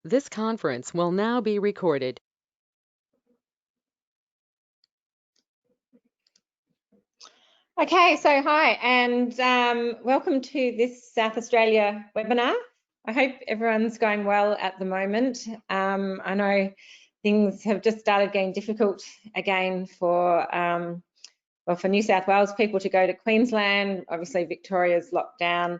This conference will now be recorded. Okay, so hi and welcome to this South Australia webinar. I hope everyone's going well at the moment. I know things have just started getting difficult again for New South Wales people to go to Queensland. Obviously, Victoria's locked down.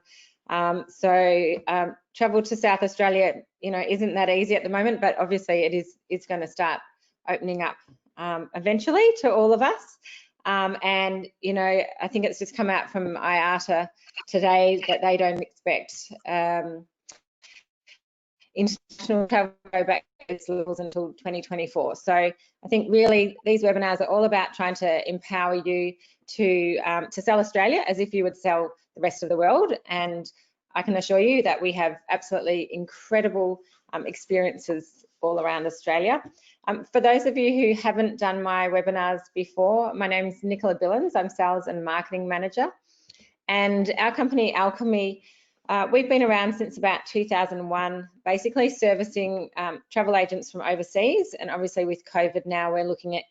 Travel to South Australia, isn't that easy at the moment, but obviously it's going to start opening up eventually to all of us. I think it's just come out from IATA today that they don't expect international travel to go back to its levels until 2024. So I think really these webinars are all about trying to empower you to sell Australia as if you would sell the rest of the world. And I can assure you that we have absolutely incredible experiences all around Australia. For those of you who haven't done my webinars before, my name is Nicola Billins. I'm Sales and Marketing Manager. And our company, Alchemy, we've been around since about 2001, basically servicing travel agents from overseas. And obviously with COVID now, we're looking at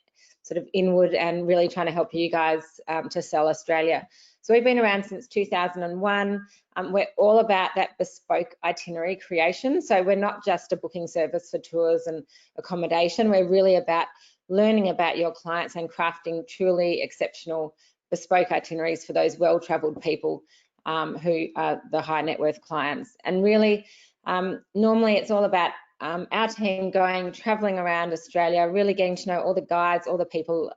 sort of inward and really trying to help you guys to sell Australia. So we've been around since 2001. We're all about that bespoke itinerary creation. So we're not just a booking service for tours and accommodation. We're really about learning about your clients and crafting truly exceptional bespoke itineraries for those well-traveled people who are the high net worth clients. And really, normally it's all about our team traveling around Australia, really getting to know all the guides, all the people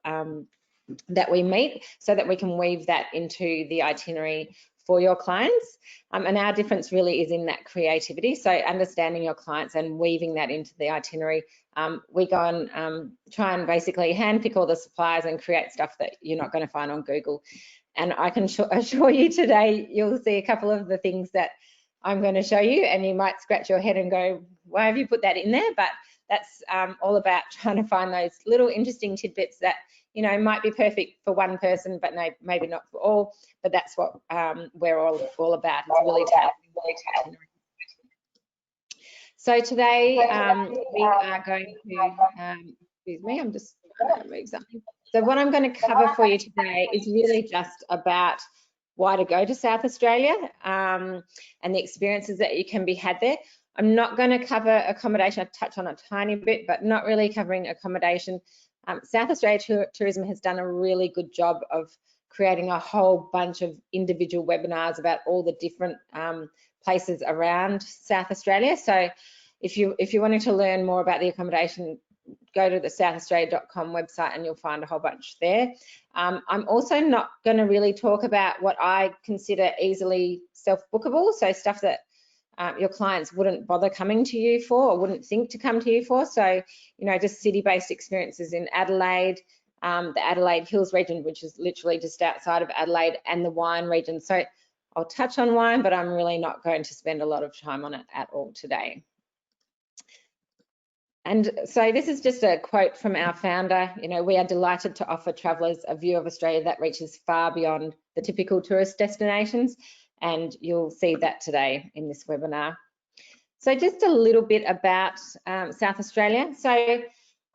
that we meet, so that we can weave that into the itinerary for your clients. And our difference really is in that creativity. So understanding your clients and weaving that into the itinerary. We go and try and basically handpick all the suppliers and create stuff that you're not going to find on Google. And I can assure you today, you'll see a couple of the things that I'm going to show you, and you might scratch your head and go, why have you put that in there? But that's all about trying to find those little interesting tidbits that might be perfect for one person, but no, maybe not for all. But that's what we're all about. It's really tailoring. So today we are going to, excuse me, I'm just going to move something. So what I'm going to cover for you today is really just about why to go to South Australia and the experiences that you can be had there. I'm not going to cover accommodation. I'll touch on a tiny bit, but not really covering accommodation. South Australia Tourism has done a really good job of creating a whole bunch of individual webinars about all the different places around South Australia. So if you wanted to learn more about the accommodation, go to the southaustralia.com website and you'll find a whole bunch there. I'm also not going to really talk about what I consider easily self-bookable, so stuff that your clients wouldn't bother coming to you for or wouldn't think to come to you for. So, just city-based experiences in Adelaide, the Adelaide Hills region, which is literally just outside of Adelaide, and the wine region. So I'll touch on wine, but I'm really not going to spend a lot of time on it at all today. And so this is just a quote from our founder. We are delighted to offer travellers a view of Australia that reaches far beyond the typical tourist destinations. And you'll see that today in this webinar. So just a little bit about South Australia. So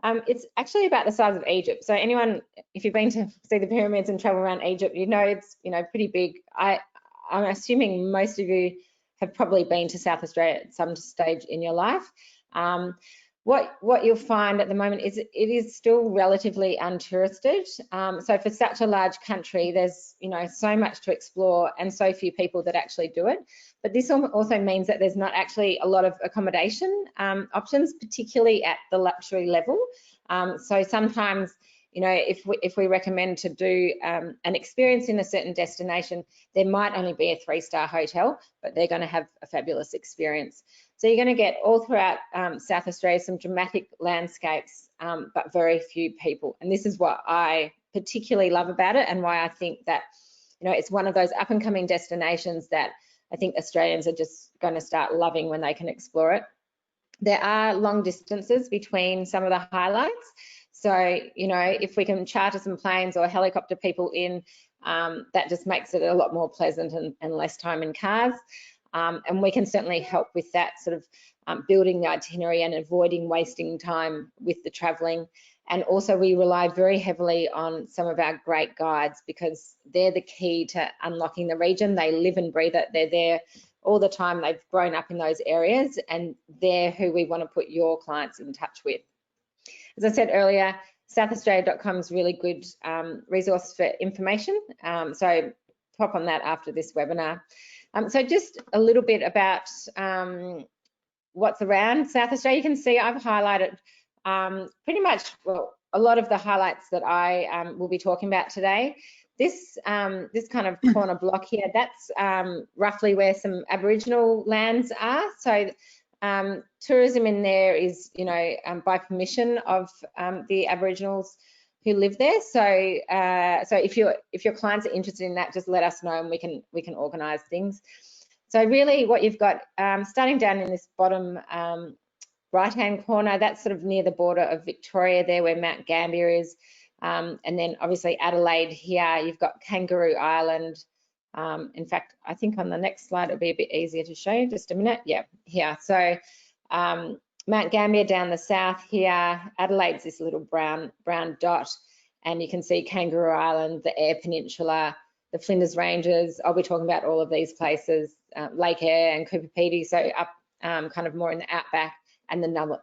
it's actually about the size of Egypt. So anyone, if you've been to see the pyramids and travel around Egypt, it's pretty big. I'm assuming most of you have probably been to South Australia at some stage in your life. What you'll find at the moment is it is still relatively untouristed. So for such a large country, there's so much to explore and so few people that actually do it. But this also means that there's not actually a lot of accommodation options, particularly at the luxury level. So sometimes, if we recommend to do an experience in a certain destination, there might only be a 3-star hotel, but they're going to have a fabulous experience. So you're going to get all throughout South Australia some dramatic landscapes, but very few people. And this is what I particularly love about it, and why I think that it's one of those up and coming destinations that I think Australians are just going to start loving when they can explore it. There are long distances between some of the highlights. So, if we can charter some planes or helicopter people in, that just makes it a lot more pleasant and less time in cars. And we can certainly help with that sort of building the itinerary and avoiding wasting time with the travelling. And also we rely very heavily on some of our great guides, because they're the key to unlocking the region. They live and breathe it. They're there all the time. They've grown up in those areas, and they're who we want to put your clients in touch with. As I said earlier, southaustralia.com is a really good resource for information. So pop on that after this webinar. So just a little bit about what's around South Australia. You can see I've highlighted pretty much, well, a lot of the highlights that I will be talking about today. This kind of corner block here, that's roughly where some Aboriginal lands are. So tourism in there is, you know, by permission of the Aboriginals who live there. So so if your clients are interested in that, just let us know and we can organise things. So really, what you've got starting down in this bottom right-hand corner, that's sort of near the border of Victoria there, where Mount Gambier is, and then obviously Adelaide here. You've got Kangaroo Island. In fact, I think on the next slide it'll be a bit easier to show you. Just a minute. Yeah, here. So Mount Gambier down the south here. Adelaide's this little brown dot, and you can see Kangaroo Island, the Eyre Peninsula, the Flinders Ranges. I'll be talking about all of these places, Lake Eyre and Cooper Pedy, so up kind of more in the outback, and the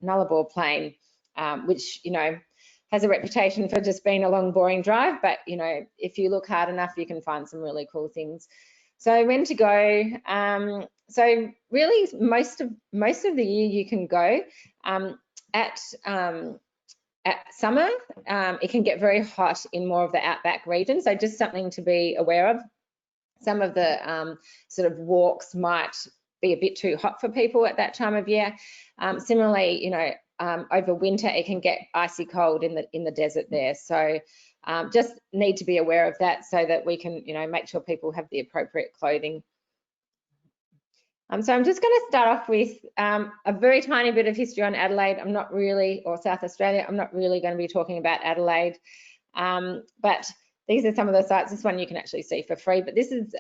Nullarbor Plain, which, you know, has a reputation for just being a long, boring drive, but, you know, if you look hard enough, you can find some really cool things. So when to go? So really, most of the year you can go. At summer, it can get very hot in more of the outback region, so just something to be aware of. Some of the sort of walks might be a bit too hot for people at that time of year. Similarly, you know, over winter it can get icy cold in the desert there. So just need to be aware of that, so that we can, you know, make sure people have the appropriate clothing. So I'm just going to start off with a very tiny bit of history on Adelaide. I'm not really, or South Australia, I'm not really going to be talking about Adelaide, but these are some of the sites. This one you can actually see for free, but this is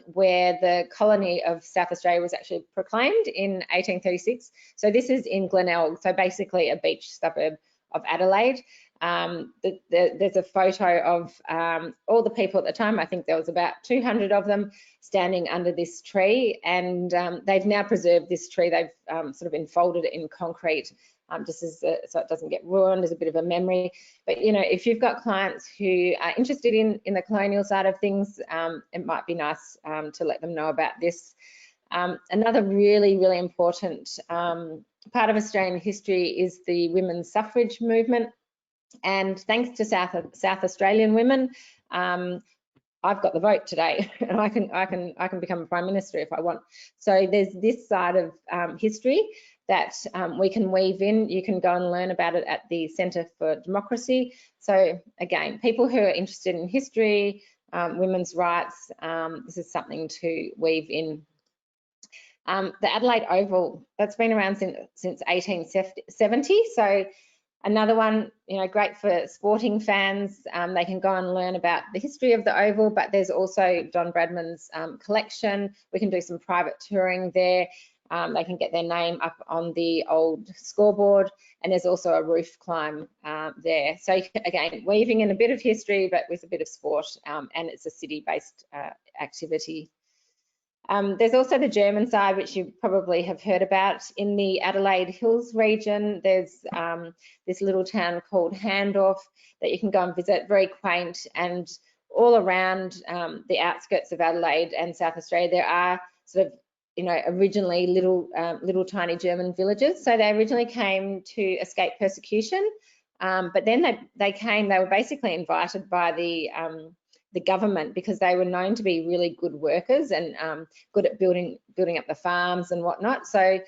where the colony of South Australia was actually proclaimed in 1836. So this is in Glenelg, so basically a beach suburb of Adelaide. There's a photo of all the people at the time. I think there was about 200 of them standing under this tree, and they've now preserved this tree. They've sort of enfolded it in concrete, just as so it doesn't get ruined, as a bit of a memory. But, you know, if you've got clients who are interested in the colonial side of things, it might be nice to let them know about this. Another really, really important part of Australian history is the women's suffrage movement. And thanks to South Australian women, I've got the vote today, and I can become a Prime Minister if I want. So there's this side of history that we can weave in. You can go and learn about it at the Centre for Democracy. So again, people who are interested in history, women's rights, this is something to weave in. The Adelaide Oval, that's been around since 1870. So another one, you know, great for sporting fans. They can go and learn about the history of the Oval, but there's also Don Bradman's collection. We can do some private touring there. They can get their name up on the old scoreboard, and there's also a roof climb there. So again, weaving in a bit of history, but with a bit of sport, and it's a city-based activity. There's also the German side, which you probably have heard about. In the Adelaide Hills region, there's this little town called Handorf that you can go and visit, very quaint, and all around the outskirts of Adelaide and South Australia, there are sort of, you know, originally little tiny German villages. So they originally came to escape persecution, but then they were basically invited by the government, because they were known to be really good workers and good at building up the farms and whatnot. So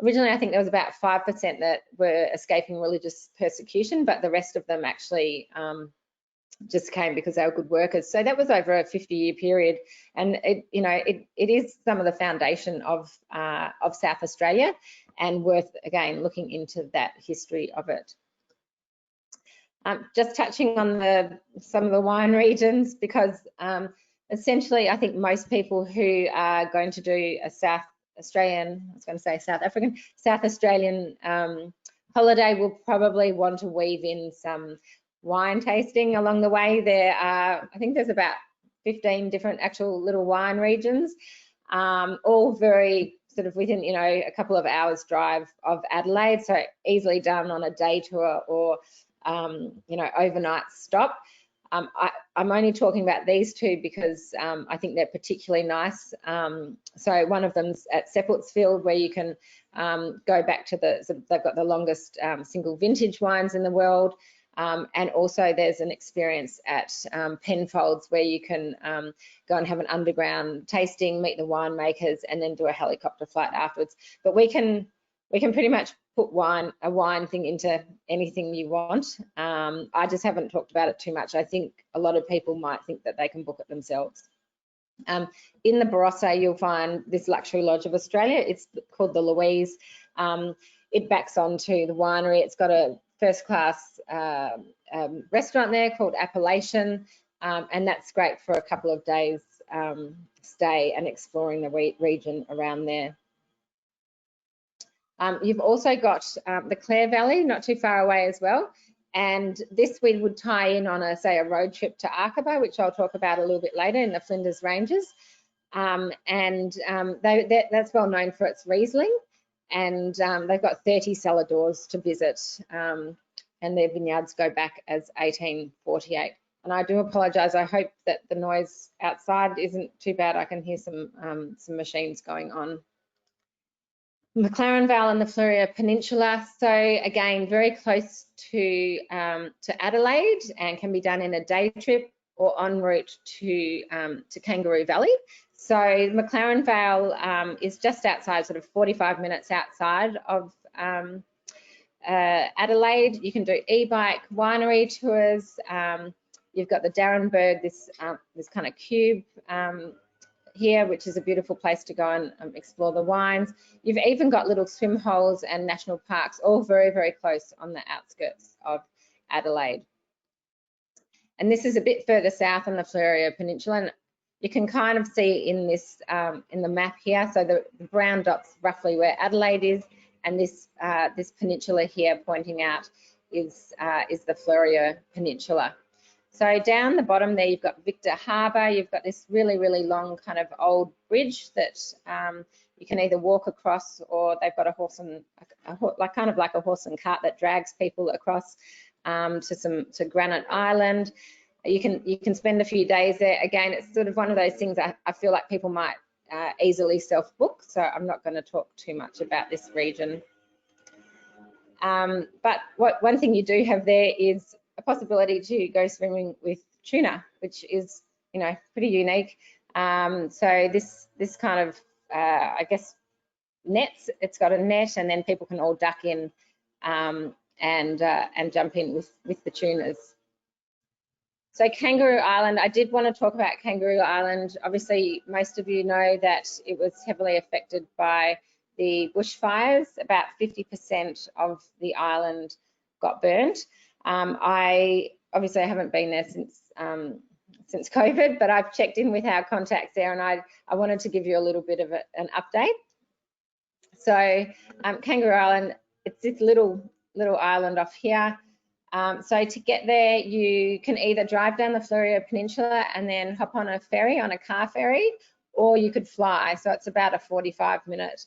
originally, I think there was about 5% that were escaping religious persecution, but the rest of them actually just came because they were good workers. So that was over a 50-year period, and it is some of the foundation of South Australia, and worth again looking into that history of it. Just touching on some of the wine regions, because essentially I think most people who are going to do a South Australian, I was going to say South African, South Australian holiday will probably want to weave in some wine tasting along the way. There are, I think there's about 15 different actual little wine regions, all very sort of within, you know, a couple of hours drive of Adelaide, so easily done on a day tour or, you know, overnight stop. I'm only talking about these two because I think they're particularly nice. So one of them's at Seppeltsfield, where you can go back to they've got the longest single vintage wines in the world. And also there's an experience at Penfolds where you can go and have an underground tasting, meet the winemakers, and then do a helicopter flight afterwards. But we can pretty much put a wine thing into anything you want. I just haven't talked about it too much. I think a lot of people might think that they can book it themselves. In the Barossa, you'll find this luxury lodge of Australia. It's called the Louise. It backs onto the winery. It's got a first-class restaurant there called Appellation, and that's great for a couple of days stay and exploring the region around there. You've also got the Clare Valley, not too far away as well. And this we would tie in on say a road trip to Aqaba, which I'll talk about a little bit later, in the Flinders Ranges. That's well known for its Riesling. And they've got 30 cellar doors to visit, and their vineyards go back as 1848. And I do apologise. I hope that the noise outside isn't too bad. I can hear some machines going on. McLaren, Vale and the Fleurie Peninsula. So again, very close to Adelaide, and can be done in a day trip or en route to Kangaroo Valley. So McLaren Vale is just outside, sort of 45 minutes outside of Adelaide. You can do e-bike winery tours. You've got the Darrenberg, this kind of cube here, which is a beautiful place to go and explore the wines. You've even got little swim holes and national parks, all very, very close on the outskirts of Adelaide. And this is a bit further south on the Fleurie Peninsula, and you can kind of see in this in the map here. So the brown dot's roughly where Adelaide is, and this peninsula here pointing out is the Fleurie Peninsula. So down the bottom there, you've got Victor Harbour. You've got this really, really long kind of old bridge that you can either walk across, or they've got a horse and kind of like a horse and cart that drags people across to Granite Island. You can spend a few days there. Again, it's sort of one of those things I feel like people might easily self-book. So I'm not going to talk too much about this region. But one thing you do have there is a possibility to go swimming with tuna, which is, you know, pretty unique. So this kind of, I guess, nets. It's got a net, and then people can all duck in and jump in with the tunas. So Kangaroo Island, I did want to talk about Kangaroo Island. Obviously, most of you know that it was heavily affected by the bushfires. About 50% of the island got burnt. I haven't been there since COVID, but I've checked in with our contacts there, and I wanted to give you a little bit of an update. So Kangaroo Island, it's this little island off here. So to get there, you can either drive down the Fleurie Peninsula and then hop on a ferry, on a car ferry, or you could fly. So it's about a 45-minute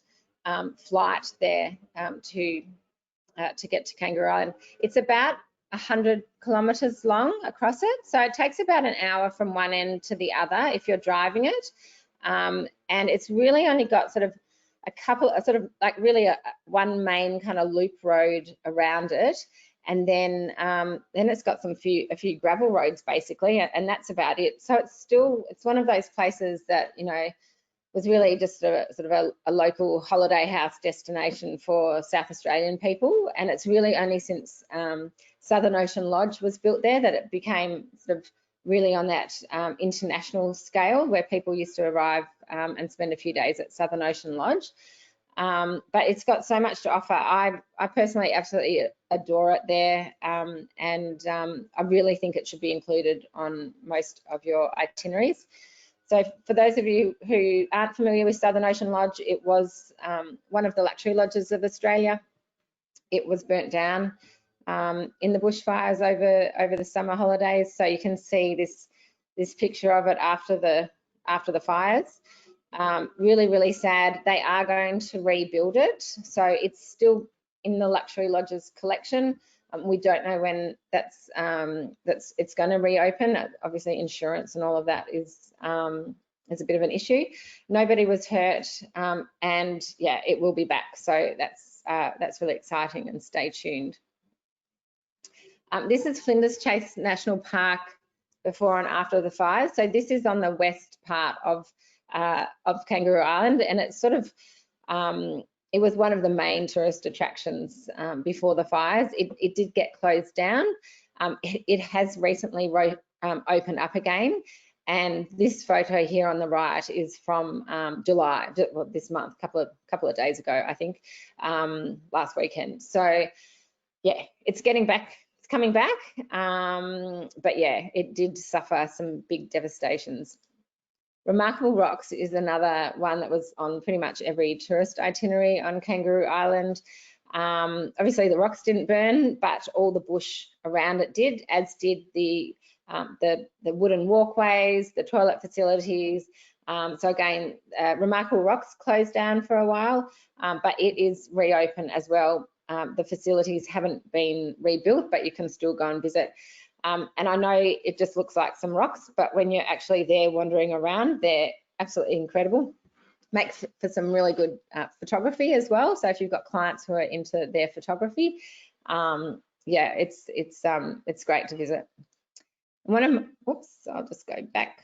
flight there to get to Kangaroo Island. It's about 100 kilometres long across it, so it takes about an hour from one end to the other if you're driving it, and it's really only got sort of one main kind of loop road around it, and then it's got a few gravel roads basically, and that's about it. So it's one of those places that, you know, was really just a sort of a local holiday house destination for South Australian people, and it's really only since Southern Ocean Lodge was built there that it became sort of really on that international scale, where people used to arrive and spend a few days at Southern Ocean Lodge. But it's got so much to offer. I personally absolutely adore it there, and I really think it should be included on most of your itineraries. So for those of you who aren't familiar with Southern Ocean Lodge, it was one of the luxury lodges of Australia. It was burnt down in the bushfires over the summer holidays. So you can see this picture of it after the fires. Really, really sad. They are going to rebuild it. So it's still in the luxury lodges collection. We don't know when it's going to reopen. Obviously, insurance and all of that is a bit of an issue. Nobody was hurt, and yeah, it will be back. So that's really exciting, and stay tuned. This is Flinders Chase National Park before and after the fires. So this is on the west part of Kangaroo Island, and it's sort of it was one of the main tourist attractions before the fires. It did get closed down. It has recently opened up again, and this photo here on the right is from July, well, this month, couple of days ago, I think, last weekend. So yeah, it's getting back. It's coming back, but yeah, it did suffer some big devastations. Remarkable Rocks is another one that was on pretty much every tourist itinerary on Kangaroo Island. Obviously the rocks didn't burn, but all the bush around it did, as did the wooden walkways, the toilet facilities. So again, Remarkable Rocks closed down for a while, but it is reopened as well. The facilities haven't been rebuilt, but you can still go and visit. And I know it just looks like some rocks, but when you're actually there wandering around, they're absolutely incredible. Makes for some really good photography as well. So if you've got clients who are into their photography, yeah, it's great to visit. Oops, I'll just go back.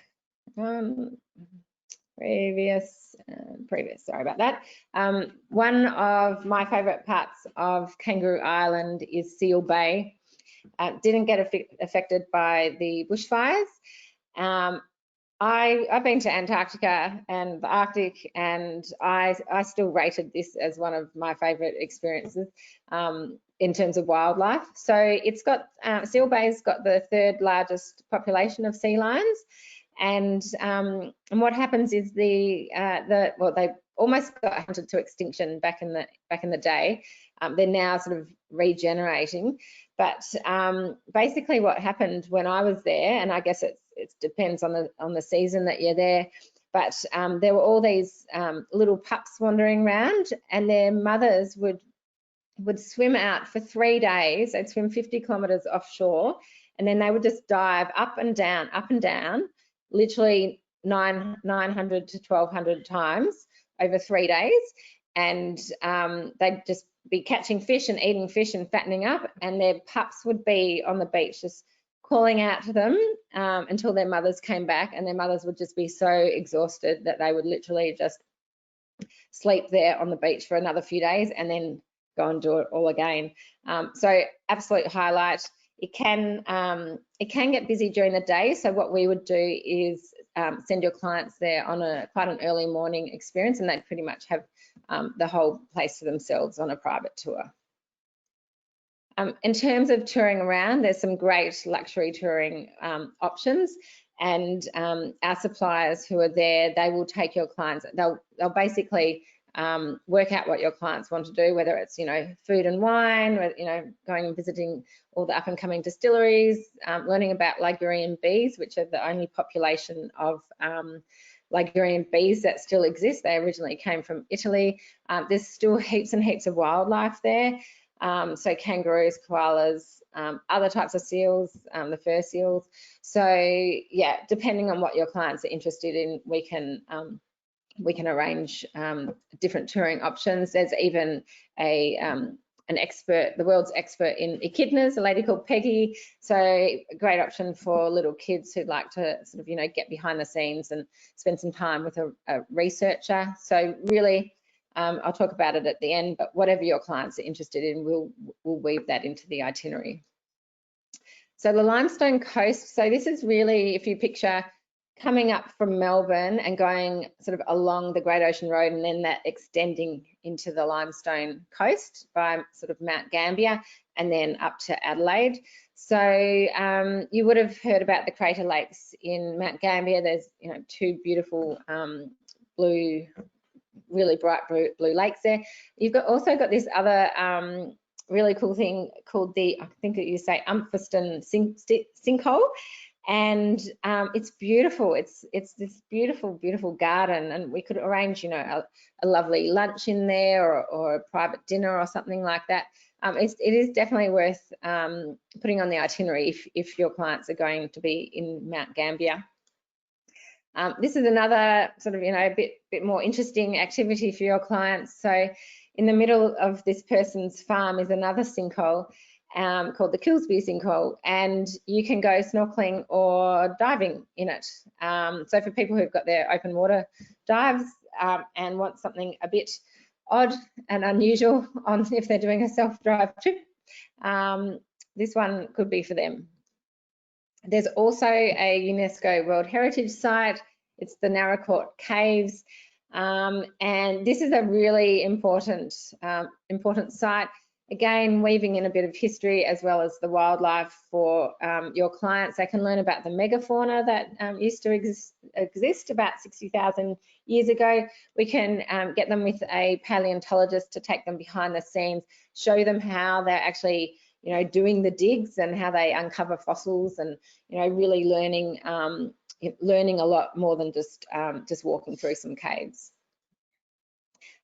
Previous, sorry about that. One of my favourite parts of Kangaroo Island is Seal Bay. Didn't get affected by the bushfires. I've been to Antarctica and the Arctic, and I still rated this as one of my favourite experiences in terms of wildlife. So it's got Seal Bay's got the third largest population of sea lions, and what happens is they almost got hunted to extinction back in the day. They're now sort of regenerating, but basically what happened when I was there, and I guess it depends on the season that you're there, but there were all these little pups wandering around, and their mothers would swim out for 3 days. They'd swim 50 kilometres offshore, and then they would just dive up and down, literally 900 to 1,200 times over 3 days, and they'd just be catching fish and eating fish and fattening up, and their pups would be on the beach just calling out to them until their mothers came back, and their mothers would just be so exhausted that they would literally just sleep there on the beach for another few days and then go and do it all again. So absolute highlight. It can get busy during the day, so what we would do is send your clients there on quite an early morning experience, and they'd pretty much have the whole place to themselves on a private tour. In terms of touring around, there's some great luxury touring options, and our suppliers who are there, they will take your clients. They'll basically work out what your clients want to do, whether it's food and wine, going and visiting all the up and coming distilleries, learning about Ligurian bees, which are the only population of Ligurian bees that still exist. They originally came from Italy. There's still heaps and heaps of wildlife there. So kangaroos, koalas, other types of seals, the fur seals. So yeah, depending on what your clients are interested in, we can arrange different touring options. There's even an expert, the world's expert in echidnas, a lady called Peggy. So a great option for little kids who'd like to sort of, get behind the scenes and spend some time with a researcher. So really, I'll talk about it at the end, but whatever your clients are interested in, we'll weave that into the itinerary. So the Limestone Coast, so this is really, if you picture coming up from Melbourne and going sort of along the Great Ocean Road, and then that extending into the Limestone Coast by sort of Mount Gambier and then up to Adelaide. So you would have heard about the crater lakes in Mount Gambier. There's, you know, two beautiful blue, really bright blue lakes there. You've also got this other really cool thing called the, I think that you say, Umphrston sinkhole. And it's beautiful. It's this beautiful garden, and we could arrange, you know, a lovely lunch in there, or a private dinner or something like that. It is definitely worth putting on the itinerary if your clients are going to be in Mount Gambier. This is another sort of, you know, a bit more interesting activity for your clients. So in the middle of this person's farm is another sinkhole called the Kilsby sinkhole, and you can go snorkeling or diving in it. So for people who've got their open water dives and want something a bit odd and unusual on if they're doing a self-drive trip, this one could be for them. There's also a UNESCO World Heritage Site. It's the Narracourt Caves, and this is a really important site. Again, weaving in a bit of history as well as the wildlife for your clients. They can learn about the megafauna that used to exist about 60,000 years ago. We can get them with a paleontologist to take them behind the scenes, show them how they're actually, you know, doing the digs and how they uncover fossils, and, you know, really learning a lot more than just walking through some caves.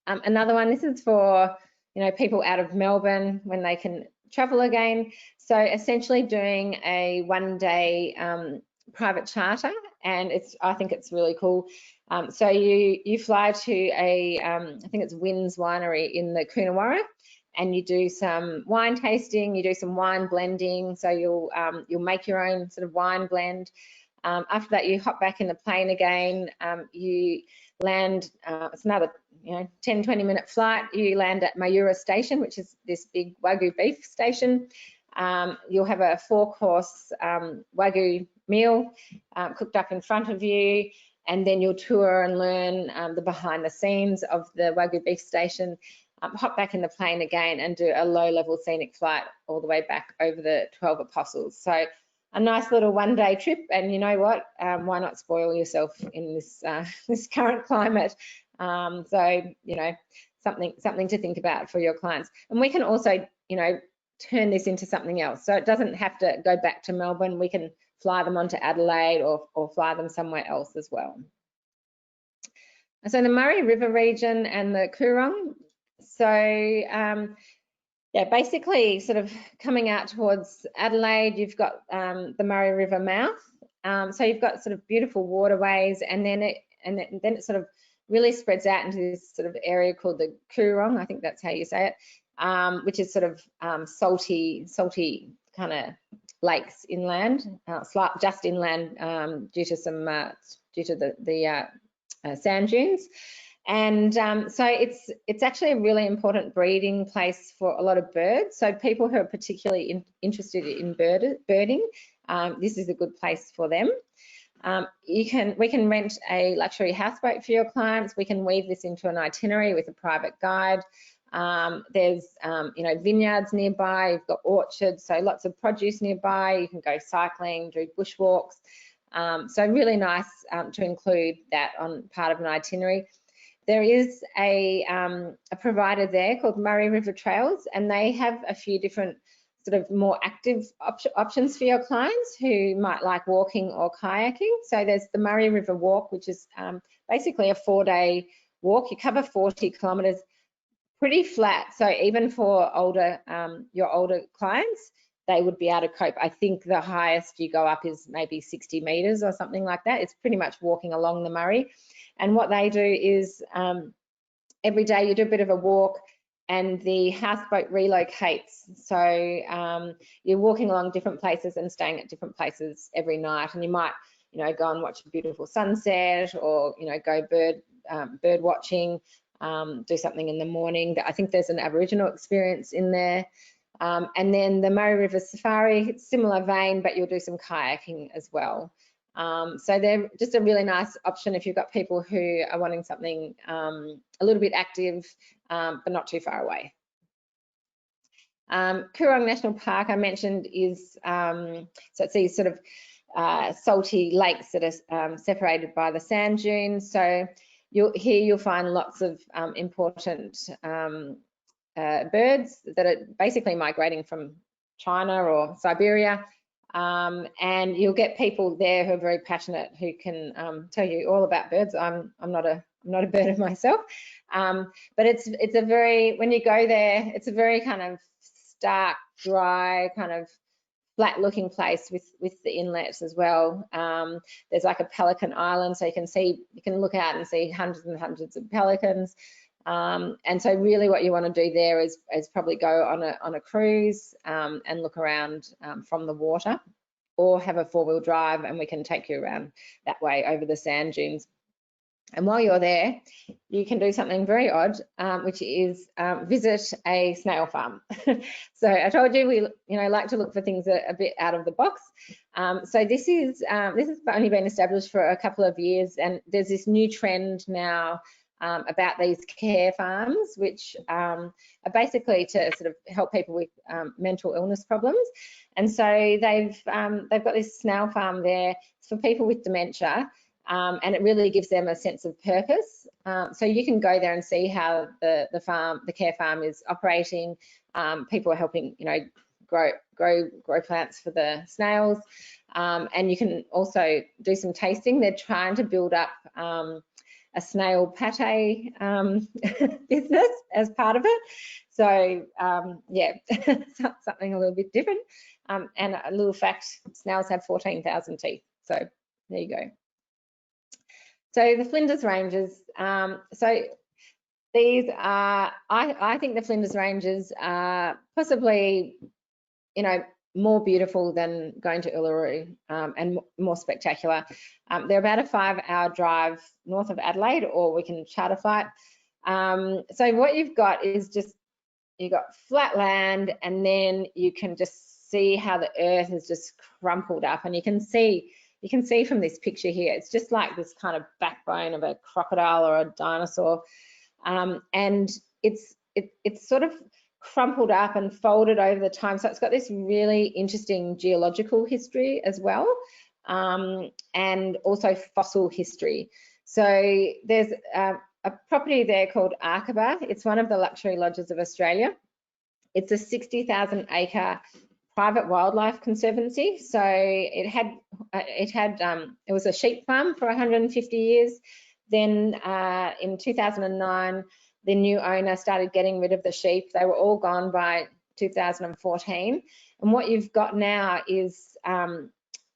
Another one, this is for, you know, people out of Melbourne when they can travel again. So essentially doing a one-day private charter, and I think it's really cool. So you fly to a, I think it's Wynn's Winery in the Coonawarra, and you do some wine tasting, you do some wine blending. So you'll make your own sort of wine blend. After that, you hop back in the plane again. You land, it's another, you know, 10-20 minute flight. You land at Mayura Station, which is this big Wagyu beef station. You'll have a 4-course Wagyu meal cooked up in front of you, and then you'll tour and learn the behind the scenes of the Wagyu beef station. Hop back in the plane again and do a low-level scenic flight all the way back over the 12 Apostles. So a nice little one-day trip, and you know what? Why not spoil yourself in this this current climate? So, you know, something to think about for your clients. And we can also, you know, turn this into something else. So it doesn't have to go back to Melbourne. We can fly them onto Adelaide or fly them somewhere else as well. So the Murray River region and the Coorong. So yeah, basically sort of coming out towards Adelaide, you've got the Murray River mouth. So you've got sort of beautiful waterways, and then it sort of really spreads out into this sort of area called the Coorong, I think that's how you say it, which is sort of salty kind of lakes inland, just inland due to the sand dunes. And so it's actually a really important breeding place for a lot of birds. So people who are particularly interested in birding, this is a good place for them. We can rent a luxury houseboat for your clients. We can weave this into an itinerary with a private guide. There's you know, vineyards nearby. You've got orchards, so lots of produce nearby. You can go cycling, do bushwalks. So really nice to include that on part of an itinerary. There is a provider there called Murray River Trails, and they have a few different sort of more active options for your clients who might like walking or kayaking. So there's the Murray River Walk, which is basically a 4-day walk. You cover 40 kilometres, pretty flat. So even for your older clients, they would be able to cope. I think the highest you go up is maybe 60 metres or something like that. It's pretty much walking along the Murray. And what they do is every day you do a bit of a walk, and the houseboat relocates. So you're walking along different places and staying at different places every night. And you might, you know, go and watch a beautiful sunset, or, you know, go bird watching, do something in the morning. I think there's an Aboriginal experience in there. And then the Murray River Safari, similar vein, but you'll do some kayaking as well. So they're just a really nice option if you've got people who are wanting something a little bit active, but not too far away. Coorong National Park, I mentioned, is so it's these sort of salty lakes that are separated by the sand dunes. So you'll find lots of important birds that are basically migrating from China or Siberia. And you'll get people there who are very passionate, who can tell you all about birds. I'm not a birder myself, but it's a very, when you go there, it's a very kind of stark, dry, kind of flat looking place with the inlets as well. There's like a pelican island, so you can look out and see hundreds and hundreds of pelicans. And so really what you want to do there is probably go on a cruise and look around from the water, or have a 4-wheel drive and we can take you around that way over the sand dunes. And while you're there, you can do something very odd, which is visit a snail farm. So I told you we like to look for things a bit out of the box. So this has only been established for a couple of years, and there's this new trend now about these care farms, which are basically to sort of help people with mental illness problems. And so they've got this snail farm there for people with dementia, and it really gives them a sense of purpose. So you can go there and see how the care farm is operating. People are helping, grow plants for the snails, and you can also do some tasting. They're trying to build up a snail pate business as part of it. So yeah, something a little bit different. And a little fact, snails have 14,000 teeth. So there you go. So the Flinders Ranges, so these are, I think the Flinders Ranges are possibly, more beautiful than going to Uluru, and more spectacular. They're about a 5-hour drive north of Adelaide, or we can charter flight. So what you've got is you've got flat land, and then you can just see how the earth is just crumpled up, and you can see from this picture here, it's just like this kind of backbone of a crocodile or a dinosaur, and it's sort of crumpled up and folded over the time. So it's got this really interesting geological history as well, and also fossil history. So there's a property there called Arkaba. It's one of the luxury lodges of Australia. It's a 60,000 acre private wildlife conservancy. So it was a sheep farm for 150 years. Then in 2009, the new owner started getting rid of the sheep. They were all gone by 2014. And what you've got now is,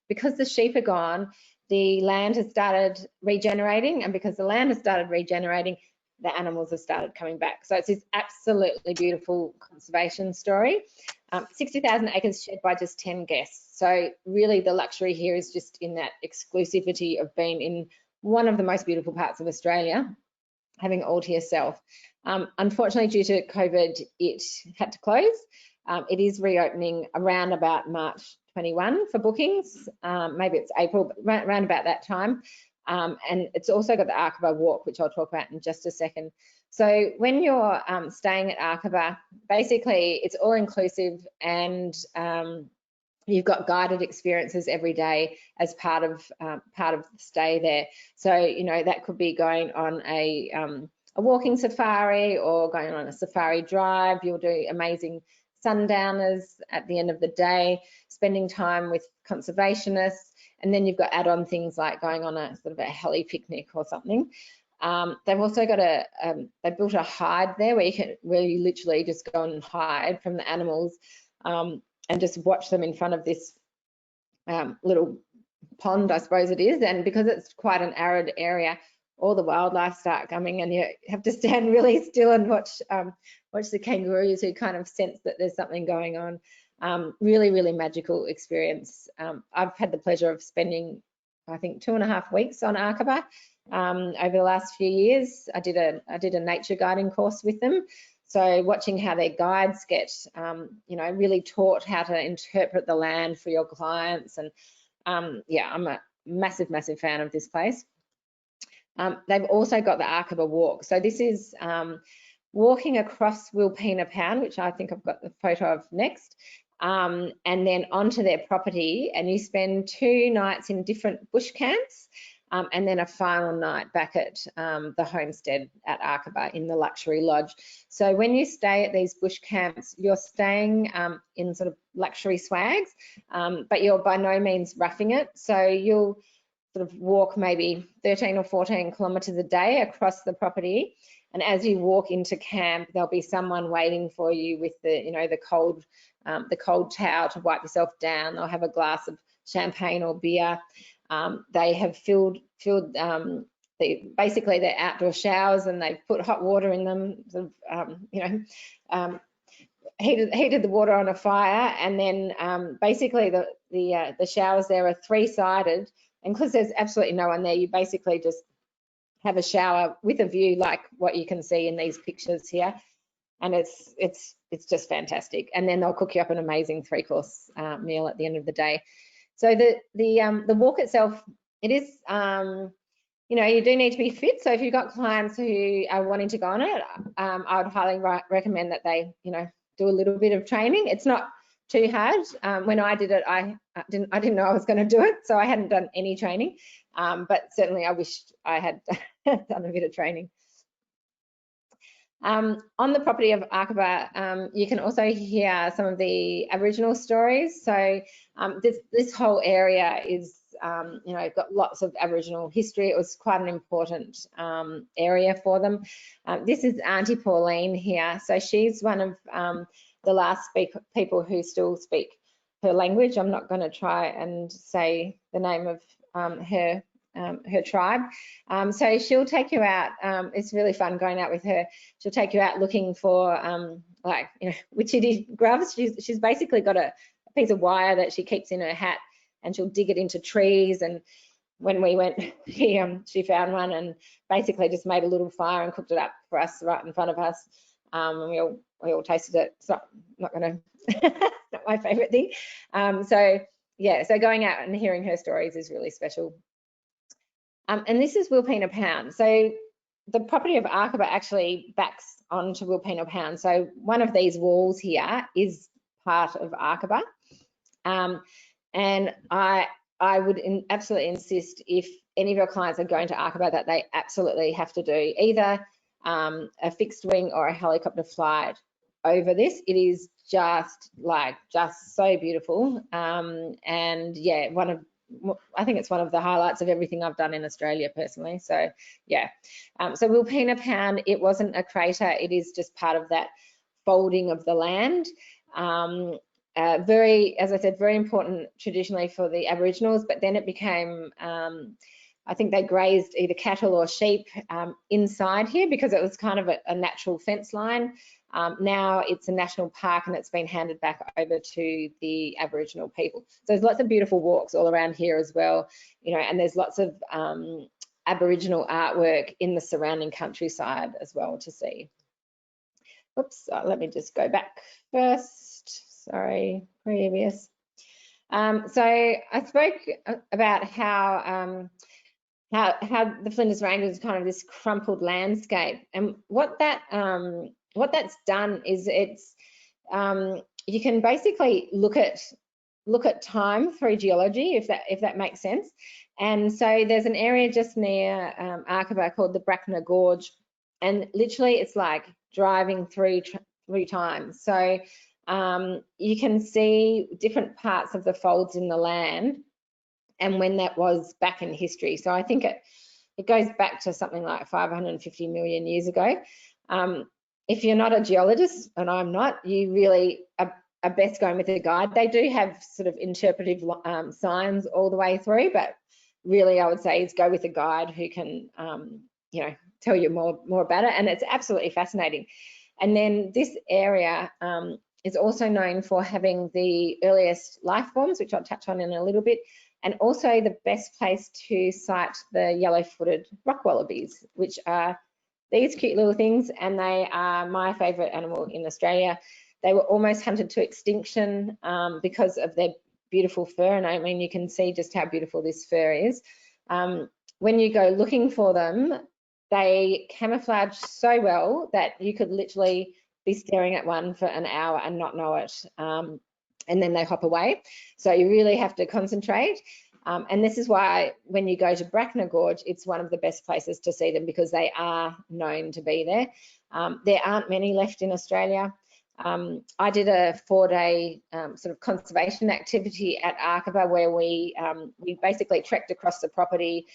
because the sheep are gone, the land has started regenerating, and because the land has started regenerating, the animals have started coming back. So it's this absolutely beautiful conservation story. 60,000 acres shared by just 10 guests. So really the luxury here is just in that exclusivity of being in one of the most beautiful parts of Australia, having it all to yourself. Unfortunately, due to COVID, it had to close. It is reopening around about March 21 for bookings. Maybe it's April, but around about that time. And it's also got the Arkaba Walk, which I'll talk about in just a second. So when you're staying at Arkaba, basically it's all inclusive, and you've got guided experiences every day as part of the stay there. So that could be going on a walking safari, or going on a safari drive. You'll do amazing sundowners at the end of the day, spending time with conservationists, and then you've got add-on things like going on a sort of a heli picnic or something. They've also got they built a hide there where you literally just go and hide from the animals, and just watch them in front of this little pond, I suppose it is. And because it's quite an arid area, all the wildlife start coming, and you have to stand really still and watch the kangaroos, who kind of sense that there's something going on. Really, really magical experience. I've had the pleasure of spending, I think, 2.5 weeks on Arkaba over the last few years. I did a nature guiding course with them. So watching how their guides get, really taught how to interpret the land for your clients. And yeah, I'm massive fan of this place. They've also got the Arkaba Walk. So this is walking across Wilpena Pound, which I think I've got the photo of next, and then onto their property, and you spend 2 nights in different bush camps, and then a final night back at the homestead at Arkaba in the luxury lodge. So when you stay at these bush camps, you're staying in sort of luxury swags, but you're by no means roughing it. So you'll sort of walk maybe 13 or 14 kilometres a day across the property. And as you walk into camp, there'll be someone waiting for you with the, you know, the cold towel to wipe yourself down. They'll have a glass of champagne or beer. They have filled basically their outdoor showers, and they've put hot water in them, sort of, you know, heated the water on a fire, and then basically the showers there are 3-sided, and because there's absolutely no one there, you basically just have a shower with a view like what you can see in these pictures here, and it's just fantastic. And then they'll cook you up an amazing 3-course meal at the end of the day. So the walk itself, it is, you know, you do need to be fit. So if you've got clients who are wanting to go on it, I would highly recommend that they, you know, do a little bit of training. It's not too hard. When I did it, I didn't know I was going to do it, so I hadn't done any training. But certainly I wished I had done a bit of training. On the property of Arkaba, you can also hear some of the Aboriginal stories. So this whole area is, you know, got lots of Aboriginal history. It was quite an important area for them. This is Auntie Pauline here. So she's one of the last people who still speak her language. I'm not going to try and say the name of her tribe. So she'll take you out. It's really fun going out with her. She'll take you out looking for like, you know, witchetty grubs. She's basically got a piece of wire that she keeps in her hat, and she'll dig it into trees. And when we went, she found one and basically just made a little fire and cooked it up for us right in front of us. And we all tasted it. It's not going to, not my favourite thing. So yeah, so going out and hearing her stories is really special. And this is Wilpena Pound. So the property of Arkaba actually backs onto Wilpena Pound. So one of these walls here is part of Arkaba. And I would absolutely insist, if any of your clients are going to Arkaba, that they absolutely have to do either a fixed wing or a helicopter flight over this. It is just so beautiful. And yeah, I think it's one of the highlights of everything I've done in Australia personally. So yeah, so Wilpena Pound, it wasn't a crater, it is just part of that folding of the land. As I said, very important traditionally for the Aboriginals, but then it became, I think they grazed either cattle or sheep inside here because it was kind of a natural fence line. Now it's a national park, and it's been handed back over to the Aboriginal people. So there's lots of beautiful walks all around here as well, you know, and there's lots of Aboriginal artwork in the surrounding countryside as well to see. Oops, let me just go back first. Sorry, previous. So I spoke about how the Flinders Ranges is kind of this crumpled landscape, and what that's done is it's you can basically look at time through geology, if that makes sense. And so there's an area just near Arkaba called the Burke Gorge, and literally it's like driving through time. So you can see different parts of the folds in the land and when that was back in history. So I think it goes back to something like 550 million years ago. If you're not a geologist, and I'm not, you really are best going with a guide. They do have sort of interpretive signs all the way through, but really I would say is go with a guide who can, you know, tell you more about it, and it's absolutely fascinating. And then this area is also known for having the earliest life forms, which I'll touch on in a little bit, and also the best place to sight the yellow-footed rock wallabies, which are these cute little things, and they are my favourite animal in Australia. They were almost hunted to extinction because of their beautiful fur, and I mean, you can see just how beautiful this fur is. When you go looking for them, they camouflage so well that you could literally be staring at one for an hour and not know it, and then they hop away. So you really have to concentrate. And this is why when you go to Bracknell Gorge, it's one of the best places to see them, because they are known to be there. There aren't many left in Australia. I did a 4-day sort of conservation activity at Arkaba, where we basically trekked across the property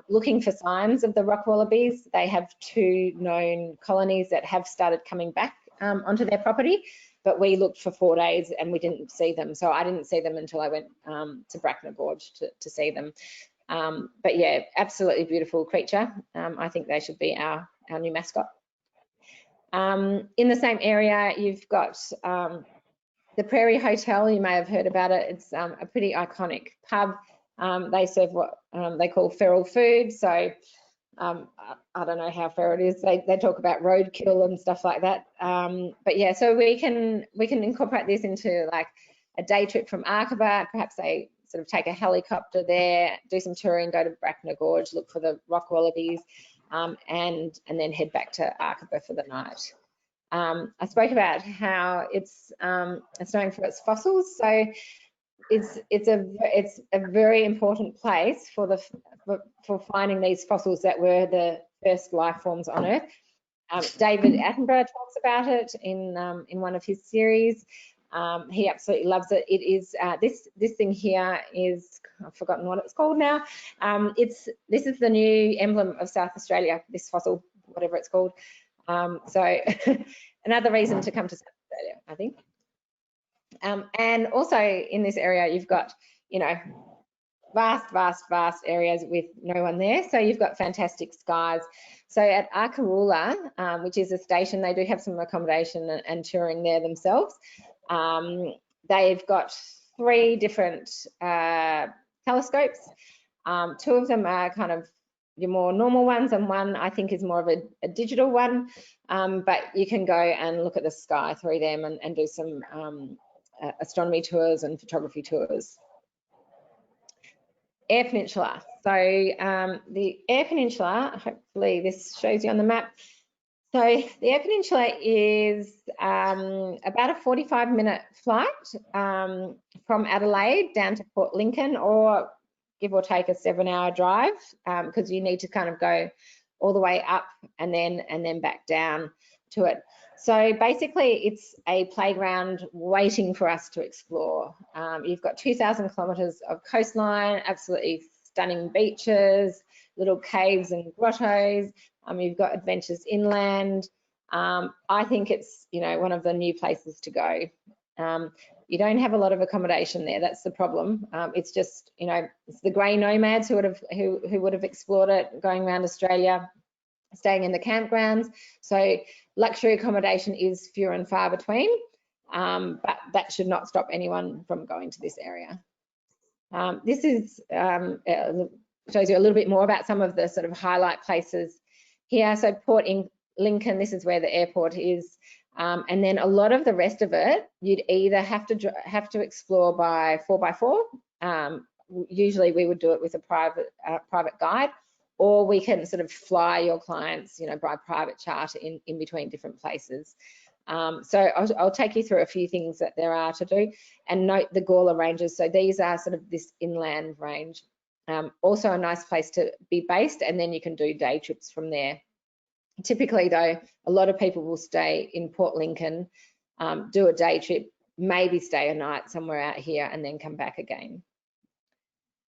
looking for signs of the rock wallabies. They have 2 known colonies that have started coming back onto their property, but we looked for 4 days and we didn't see them. So I didn't see them until I went to Bracknell Gorge to see them. But yeah, absolutely beautiful creature. I think they should be our new mascot. In the same area, you've got the Prairie Hotel. You may have heard about it. It's a pretty iconic pub. They serve what they call feral food. So I don't know how fair it is. They talk about roadkill and stuff like that. But yeah, so we can incorporate this into like a day trip from Arkaba. Perhaps they sort of take a helicopter there, do some touring, go to Bracknell Gorge, look for the rock wallabies, and then head back to Arkaba for the night. I spoke about how it's known for its fossils. So it's a very important place for finding these fossils that were the first life forms on Earth. David Attenborough talks about it in one of his series. He absolutely loves it. It is this thing here is, I've forgotten what it's called now. This is the new emblem of South Australia, this fossil, whatever it's called. So another reason to come to South Australia, I think. And also in this area, you've got, vast areas with no one there. So you've got fantastic skies. So at Arkaroola, which is a station, they do have some accommodation and touring there themselves. They've got 3 different telescopes. 2 of them are kind of your more normal ones, and one I think is more of a digital one. But you can go and look at the sky through them and do some astronomy tours and photography tours. Eyre Peninsula. So the Eyre Peninsula, hopefully this shows you on the map. So the Eyre Peninsula is about a 45-minute flight from Adelaide down to Port Lincoln, or give or take a 7-hour drive, because you need to kind of go all the way up and then back down to it. So basically it's a playground waiting for us to explore. You've got 2,000 kilometres of coastline, absolutely stunning beaches, little caves and grottos. You've got adventures inland. I think it's, one of the new places to go. You don't have a lot of accommodation there. That's the problem. It's just, it's the grey nomads who would have explored it, going around Australia, staying in the campgrounds. So luxury accommodation is few and far between, but that should not stop anyone from going to this area. This is shows you a little bit more about some of the sort of highlight places here. So Port Lincoln, this is where the airport is. And then a lot of the rest of it, you'd either have to explore by 4x4. Usually we would do it with a private guide, or we can sort of fly your clients, by private charter in between different places. So I'll take you through a few things that there are to do, and note the Gawler Ranges. So these are sort of this inland range. Also a nice place to be based, and then you can do day trips from there. Typically though, a lot of people will stay in Port Lincoln, do a day trip, maybe stay a night somewhere out here, and then come back again.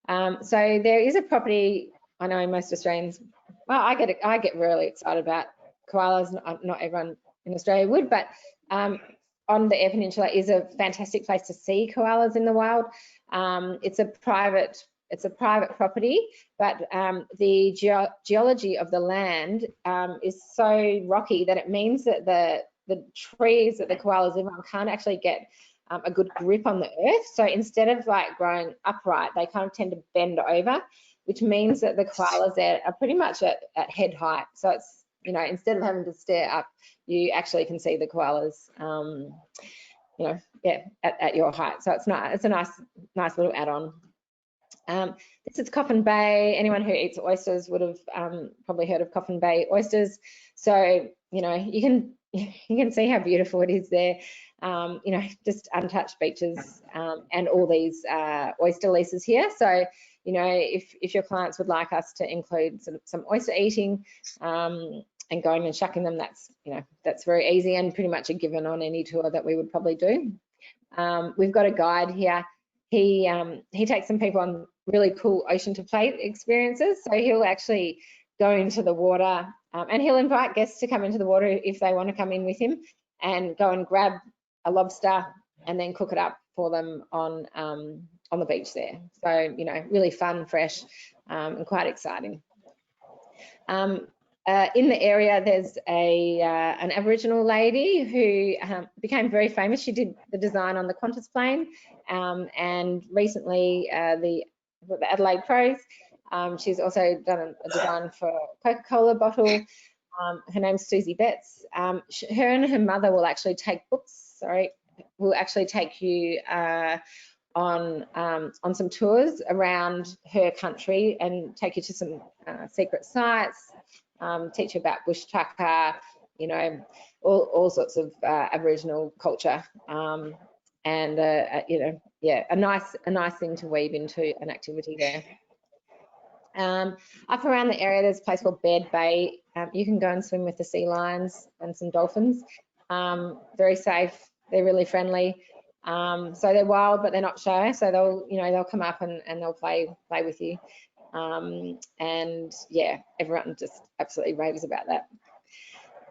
So there is a property, I know most Australians, well, I get really excited about koalas. Not everyone in Australia would, but on the Eyre Peninsula is a fantastic place to see koalas in the wild. It's a private property, but the geology of the land is so rocky that it means that the trees that the koalas live on can't actually get a good grip on the earth. So instead of like growing upright, they kind of tend to bend over, which means that the koalas there are pretty much at head height. So it's, instead of having to stare up, you actually can see the koalas, you know, yeah, at your height. So it's a nice little add-on. This is Coffin Bay. Anyone who eats oysters would have probably heard of Coffin Bay oysters. So, you know, you can see how beautiful it is there. You know, just untouched beaches and all these oyster leases here. So, you know, if your clients would like us to include some oyster eating and going and shucking them, that's, you know, that's very easy and pretty much a given on any tour that we would probably do. We've got a guide here. He takes some people on really cool ocean to plate experiences. So he'll actually go into the water and he'll invite guests to come into the water if they want to come in with him and go and grab a lobster and then cook it up for them on the beach there. So, you know, really fun, fresh, and quite exciting. In the area, there's an Aboriginal lady who became very famous. She did the design on the Qantas plane, and recently the Adelaide Pros. She's also done a design for a Coca-Cola bottle. Her name's Susie Betts. Her and her mother will actually take will actually take you on some tours around her country and take you to some secret sites. Teach you about bush tucker, you know, all sorts of Aboriginal culture, and you know, yeah, a nice thing to weave into an activity there. Up around the area, there's a place called Baird Bay. You can go and swim with the sea lions and some dolphins. Very safe. They're really friendly. So they're wild, but they're not shy. So they'll come up and they'll play with you. And yeah, everyone just absolutely raves about that.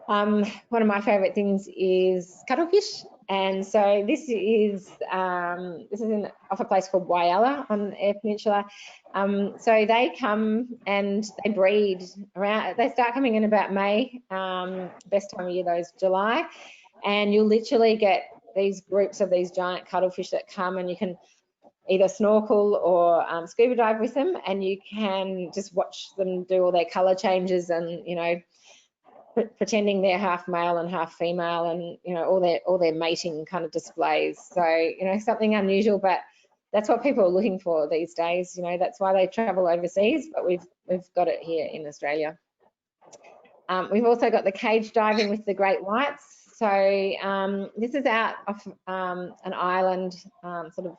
One of my favourite things is cuttlefish, and so this is off a place called Whyalla on Eyre Peninsula. So they come and they breed around. They start coming in about May. Best time of year though is July, and you'll literally get these groups of these giant cuttlefish that come, and you can either snorkel or scuba dive with them, and you can just watch them do all their colour changes and, you know, pretending they're half male and half female, and, you know, all their mating kind of displays. So, you know, something unusual, but that's what people are looking for these days. You know, that's why they travel overseas, but we've got it here in Australia. We've also got the cage diving with the great whites. So this is out off an island, sort of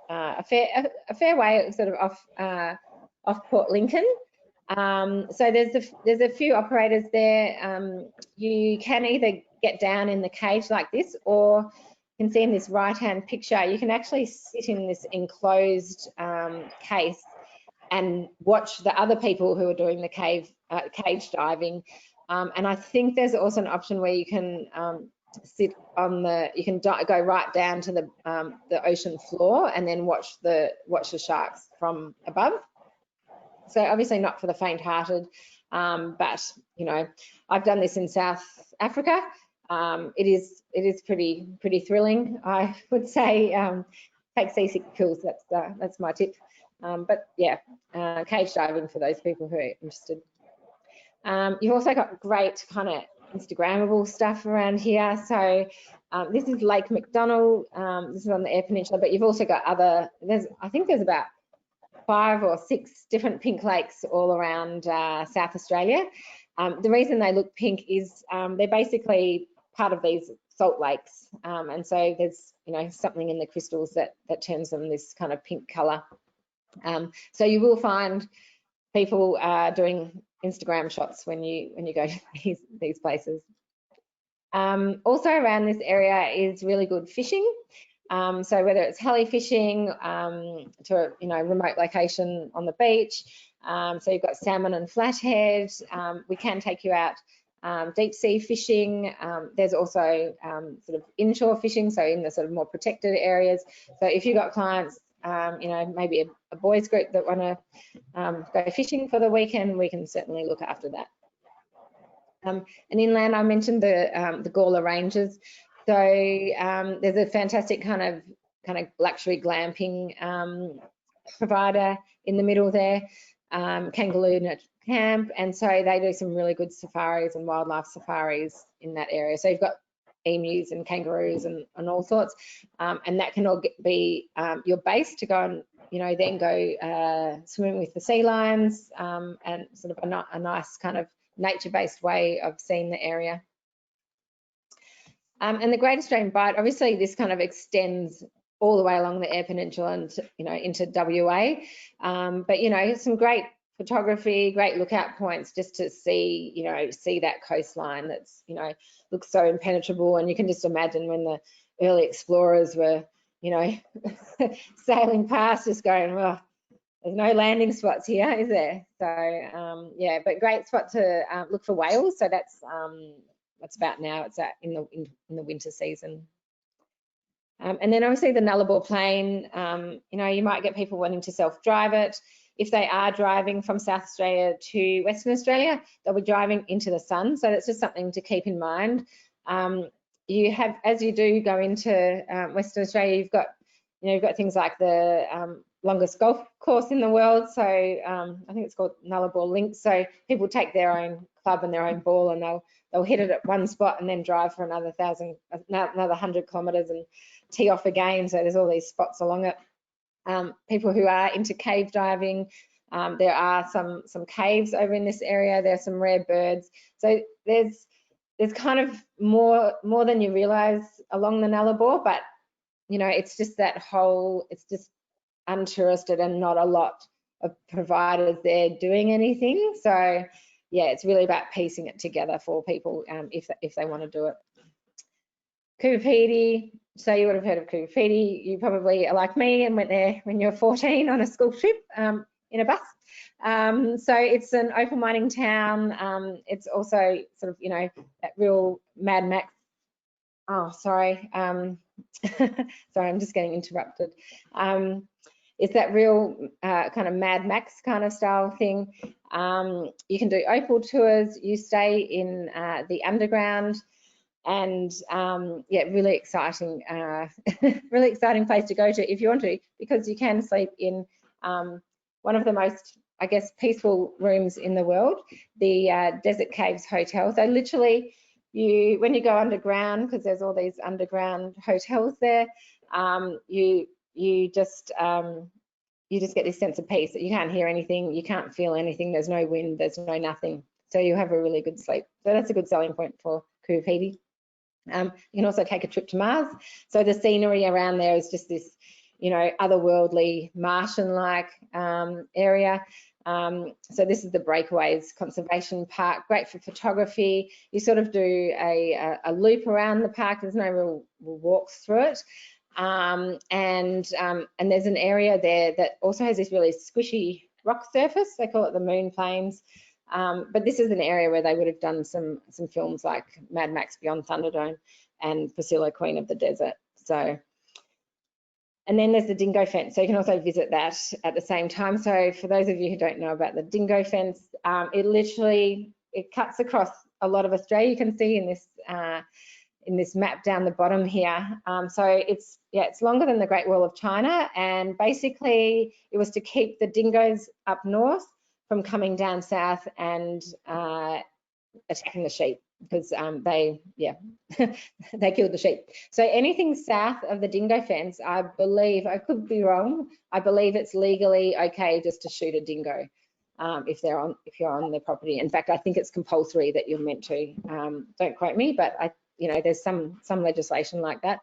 a fair way sort of off Port Lincoln. So there's a few operators there. You can either get down in the cage like this, or you can see in this right-hand picture, you can actually sit in this enclosed case and watch the other people who are doing the cage diving. And I think there's also an option where you can sit on you can go right down to the ocean floor and then watch the sharks from above. So obviously not for the faint-hearted, but you know, I've done this in South Africa. It is pretty thrilling, I would say. Take seasick pills. That's my tip. But yeah, cage diving for those people who are interested. You've also got great kind of Instagrammable stuff around here. So this is Lake McDonald. This is on the Eyre Peninsula, but you've also got I think there's about 5 or 6 different pink lakes all around South Australia. The reason they look pink is they're basically part of these salt lakes, and so there's, you know, something in the crystals that turns them this kind of pink colour. So you will find people doing Instagram shots when you go to these places. Also around this area is really good fishing. So whether it's heli fishing to a, you know, remote location on the beach, so you've got salmon and flathead. We can take you out deep sea fishing. There's also sort of inshore fishing, so in the sort of more protected areas. So if you've got clients, you know, maybe a boys group that want to go fishing for the weekend, we can certainly look after that. And inland, I mentioned the Gawler Ranges. So there's a fantastic kind of luxury glamping provider in the middle there, Kangaroo Camp, and so they do some really good safaris and wildlife safaris in that area. So you've got emus and kangaroos and all sorts, and that can all be your base to go and then go swimming with the sea lions, and sort of a nice kind of nature-based way of seeing the area. And the Great Australian Bight, obviously this kind of extends all the way along the Eyre Peninsula and into WA, but some great photography, great lookout points just to see see that coastline that's looks so impenetrable. And you can just imagine when the early explorers were sailing past, just going, well, there's no landing spots here, is there? So yeah, but great spot to look for whales. So that's about now. It's in the winter season. And then obviously the Nullarbor Plain, you might get people wanting to self-drive it. If they are driving from South Australia to Western Australia, they'll be driving into the sun. So that's just something to keep in mind. You have, as you do go into Western Australia, you've got things like the longest golf course in the world. So I think it's called Nullarbor Links. So people take their own club and their own ball, and they'll hit it at one spot and then drive for another 100 kilometres and tee off again. So there's all these spots along it. People who are into cave diving, there are some caves over in this area. There are some rare birds. So there's kind of more than you realise along the Nullarbor, but it's just it's just untouristed and not a lot of providers there doing anything. So yeah, it's really about piecing it together for people if they want to do it. Coober Pedy, so you would have heard of Coober Pedy. You probably are like me and went there when you were 14 on a school trip in a bus. So it's an opal mining town. It's also sort of that real Mad Max. Oh, sorry. Sorry, I'm just getting interrupted. It's that real kind of Mad Max kind of style thing. You can do opal tours. You stay in the underground, and yeah, really exciting, really exciting place to go to if you want to, because you can sleep in one of the most, I guess, peaceful rooms in the world, the Desert Caves Hotel. So literally, when you go underground, because there's all these underground hotels there, you just get this sense of peace that you can't hear anything, you can't feel anything, there's no wind, there's no nothing. So you have a really good sleep. So that's a good selling point for Coober Pedy. You can also take a trip to Mars. So the scenery around there is just this, otherworldly Martian-like area. So this is the Breakaways Conservation Park, great for photography. You sort of do a loop around the park. There's no real walks through it. And there's an area there that also has this really squishy rock surface. They call it the Moon Plains. But this is an area where they would have done some films like Mad Max Beyond Thunderdome and Priscilla, Queen of the Desert. So, and then there's the Dingo Fence. So you can also visit that at the same time. So for those of you who don't know about the Dingo Fence, it cuts across a lot of Australia. You can see in this map down the bottom here. So it's longer than the Great Wall of China, and basically it was to keep the dingoes up north from coming down south and attacking the sheep, because they killed the sheep. So anything south of the Dingo Fence, I believe, I could be wrong, I believe it's legally okay just to shoot a dingo if you're on their property. In fact, I think it's compulsory that you're meant to. Don't quote me, but there's some legislation like that.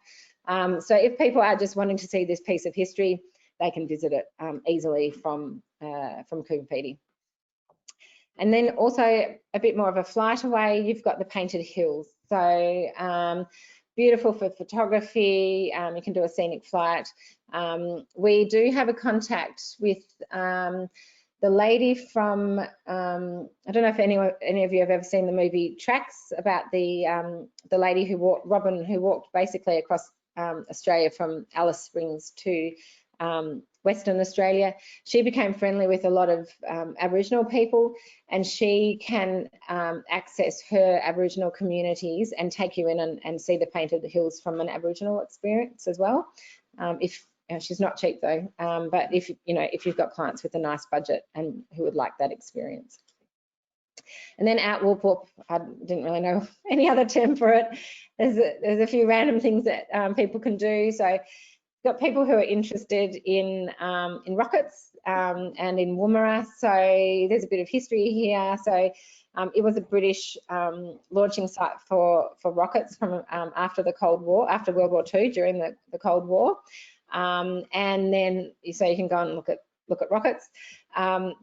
So if people are just wanting to see this piece of history, they can visit it easily from Coober Pedy. And then also a bit more of a flight away, you've got the Painted Hills. So beautiful for photography. You can do a scenic flight. We do have a contact with the lady from, I don't know if any of you have ever seen the movie Tracks, about the lady who walked basically across Australia from Alice Springs to Western Australia. She became friendly with a lot of Aboriginal people, and she can access her Aboriginal communities and take you in and see the Painted Hills from an Aboriginal experience as well. She's not cheap though, but if you've got clients with a nice budget and who would like that experience. And then out whoop whoop, I didn't really know any other term for it. There's a few random things that people can do. So got people who are interested in rockets and in Woomera. So there's a bit of history here. So it was a British launching site for rockets from after the Cold War, after World War II, during the Cold War. And then so you can go and look at rockets.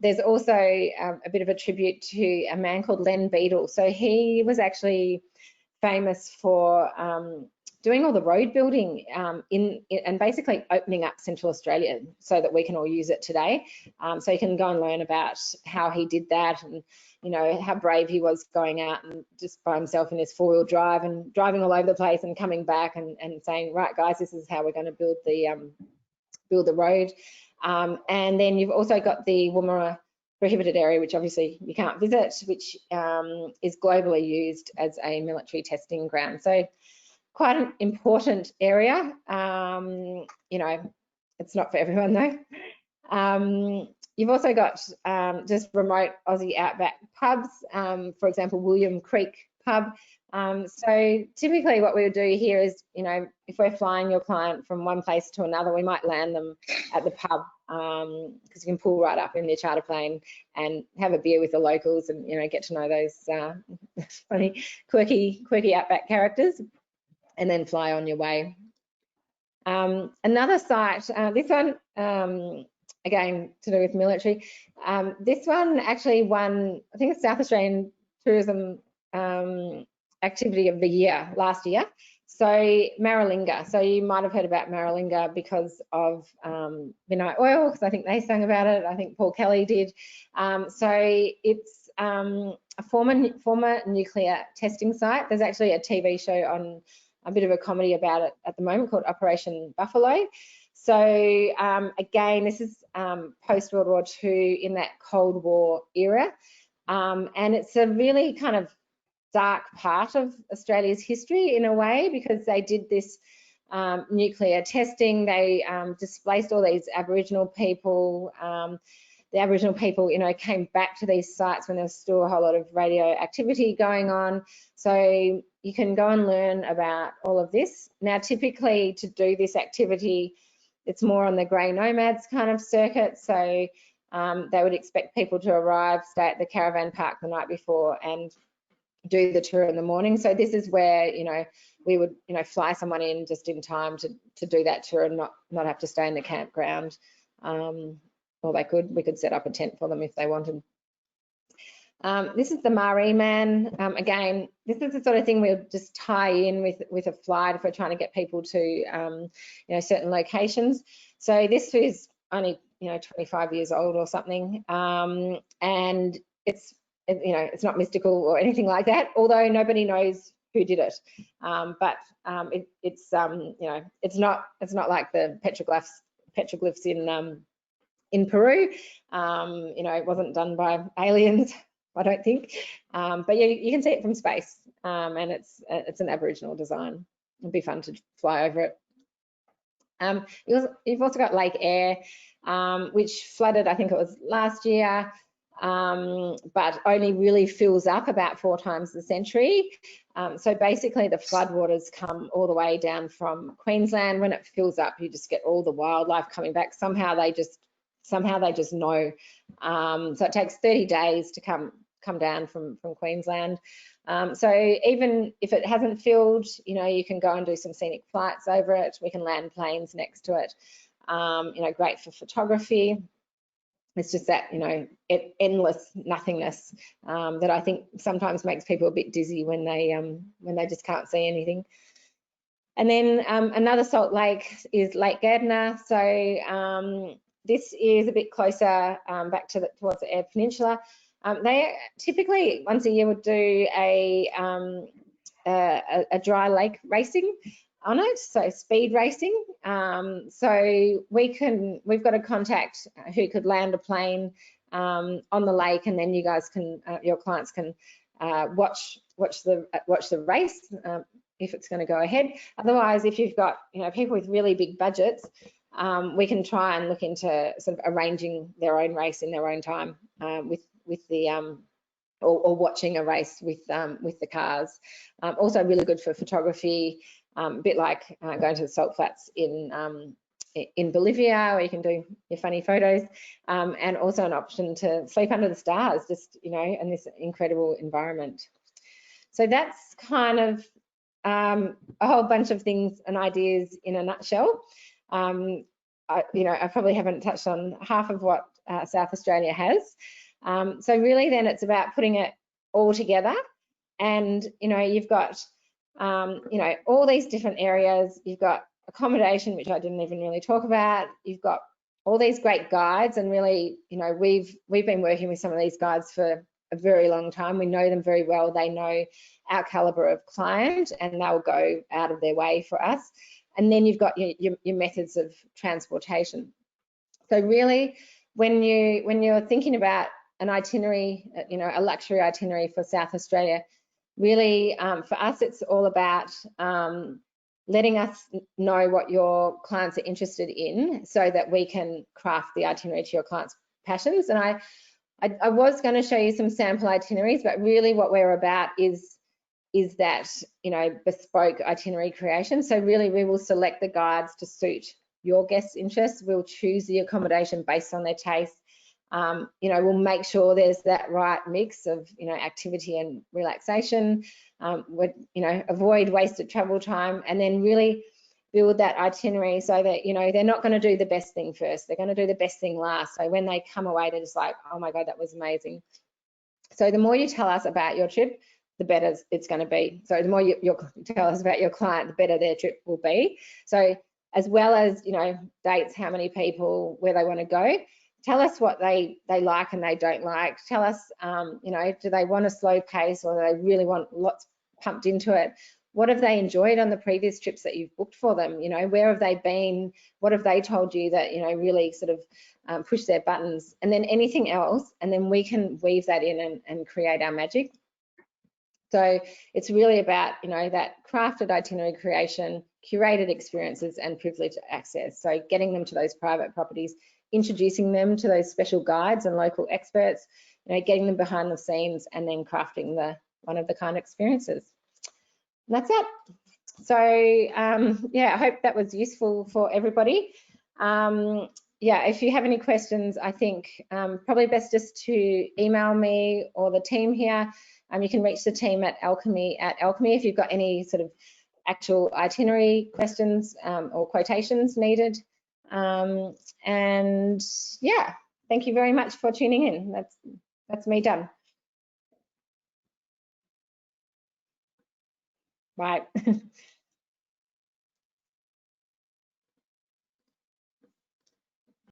There's also a bit of a tribute to a man called Len Beadle. So he was actually famous for doing all the road building and basically opening up Central Australia so that we can all use it today. So you can go and learn about how he did that, and you know how brave he was going out and just by himself in his four-wheel drive and driving all over the place and coming back and saying, right guys, this is how we're going to build the road. And then you've also got the Woomera prohibited area, which obviously you can't visit, which is globally used as a military testing ground. So quite an important area. You know, it's not for everyone though. You've also got just remote Aussie outback pubs, for example, William Creek pub. So typically what we would do here is, you know, if we're flying your client from one place to another, we might land them at the pub because you can pull right up in your charter plane and have a beer with the locals and, you know, get to know those funny, quirky outback characters and then fly on your way. Another site, this one, again, to do with military. This one actually won, I think it's South Australian Tourism Activity of the Year last year. So Maralinga. So you might have heard about Maralinga because of Midnight Oil, because I think they sang about it. I think Paul Kelly did. So it's a former nuclear testing site. There's actually a TV show on, a bit of a comedy about it at the moment called Operation Buffalo. So again, this is post World War II in that Cold War era. And it's a really kind of dark part of Australia's history in a way, because they did this nuclear testing. They displaced all these Aboriginal people. The Aboriginal people, you know, came back to these sites when there was still a whole lot of radioactivity going on. So you can go and learn about all of this. Now, typically to do this activity, it's more on the grey nomads kind of circuit. So they would expect people to arrive, stay at the caravan park the night before and do the tour in the morning. So this is where, you know, we would, you know, fly someone in just in time to do that tour and not have to stay in the campground. Or we could set up a tent for them if they wanted. This is the Marie Man. Again, this is the sort of thing we'll just tie in with a flight if we're trying to get people to, you know, certain locations. So this is only, you know, 25 years old or something, and it's, you know, it's not mystical or anything like that, although nobody knows who did it. But it's you know, it's not like the petroglyphs in Peru. You know, it wasn't done by aliens, I don't think. But yeah, you can see it from space, and it's an Aboriginal design. It'd be fun to fly over it. You've also got Lake Eyre, which flooded, I think it was last year, but only really fills up about 4 times a century. So basically the floodwaters come all the way down from Queensland. When it fills up, you just get all the wildlife coming back. Somehow they just know. So it takes 30 days to come down from Queensland. So even if it hasn't filled, you know, you can go and do some scenic flights over it. We can land planes next to it. You know, great for photography. It's just that, you know, endless nothingness that I think sometimes makes people a bit dizzy when they just can't see anything. And then another salt lake is Lake Gardner. So this is a bit closer back to towards the Eyre Peninsula. They typically once a year would do a dry lake racing on it, so speed racing. So we've got a contact who could land a plane on the lake, and then you guys can, your clients can watch the race if it's going to go ahead. Otherwise, if you've got, you know, people with really big budgets, we can try and look into sort of arranging their own race in their own time with the or watching a race with the cars. Also really good for photography, a bit like going to the salt flats in Bolivia, where you can do your funny photos, and also an option to sleep under the stars, just, you know, in this incredible environment. So that's kind of a whole bunch of things and ideas in a nutshell. I probably haven't touched on half of what South Australia has. So really then it's about putting it all together, and, you know, you've got, you know, all these different areas. You've got accommodation, which I didn't even really talk about. You've got all these great guides, and really, you know, we've been working with some of these guides for a very long time. We know them very well. They know our caliber of client, and they'll go out of their way for us. And then you've got your methods of transportation. So really, when you're thinking about an itinerary, you know, a luxury itinerary for South Australia, really, for us, it's all about letting us know what your clients are interested in, so that we can craft the itinerary to your clients' passions. And I was going to show you some sample itineraries, but really what we're about is that, you know, bespoke itinerary creation. So really, we will select the guides to suit your guests' interests. We'll choose the accommodation based on their taste. You know, we'll make sure there's that right mix of, you know, activity and relaxation. You know, avoid wasted travel time, and then really build that itinerary so that, you know, they're not going to do the best thing first. They're going to do the best thing last. So when they come away, they're just like, oh my God, that was amazing. So the more you tell us about your trip, the better it's going to be. So the more you tell us about your client, the better their trip will be. So as well as, you know, dates, how many people, where they want to go, tell us what they like and they don't like. Tell us, you know, do they want a slow pace, or do they really want lots pumped into it? What have they enjoyed on the previous trips that you've booked for them? You know, where have they been? What have they told you that, you know, really sort of push their buttons? And then anything else, and then we can weave that in and create our magic. So it's really about, you know, that crafted itinerary creation, curated experiences, and privileged access. So getting them to those private properties, introducing them to those special guides and local experts, you know, getting them behind the scenes, and then crafting the one-of-a-kind experiences. And that's it. So yeah, I hope that was useful for everybody. Yeah, if you have any questions, I think probably best just to email me or the team here. You can reach the team at Alchemy if you've got any sort of actual itinerary questions or quotations needed. And yeah, thank you very much for tuning in. That's me done. Right.